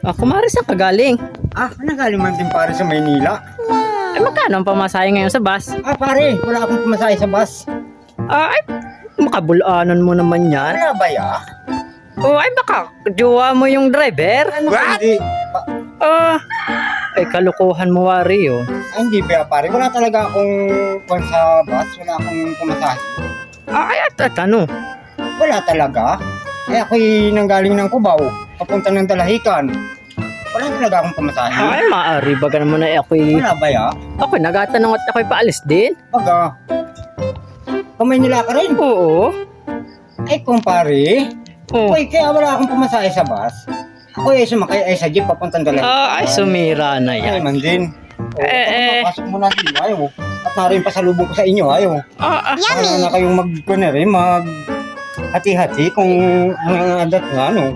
Kumari saan ka galing? Nagaling man din pare sa Maynila. Ay, magkano ang pamasahe ngayon sa bus? Pare, wala akong pumasahe sa bus. Ay, makabulanan mo naman yan. Wala ba ya? Ay, baka jowa mo yung driver? Hindi. Ay, kalukuhan mo, Wari, oh. Hindi ba pare? Wala talaga akong kwan sa bus. Wala akong pumasahe. Ay, at ano? Wala talaga. Ako'y nanggaling ng Cubao. Papunta ng Dalahican. Wala talaga akong pumasahe. Ay, maaari ba naman na ako'y... Wala ba ya? Ako'y nagatanong at ako'y paalis din? Baga. Maynila ka rin? Oo. Ay, kumpare. Uy, kaya wala akong pumasahe sa bus. Ako ay sumakay ay sa jeep papuntang Dalahican. Ay, sumira na Ay, yan. man din. Pasok mo na din, ayaw. At narin pasalubong ko sa inyo, ayaw. Ayaw na kayong mag hati-hati kung ang adat nga, ano.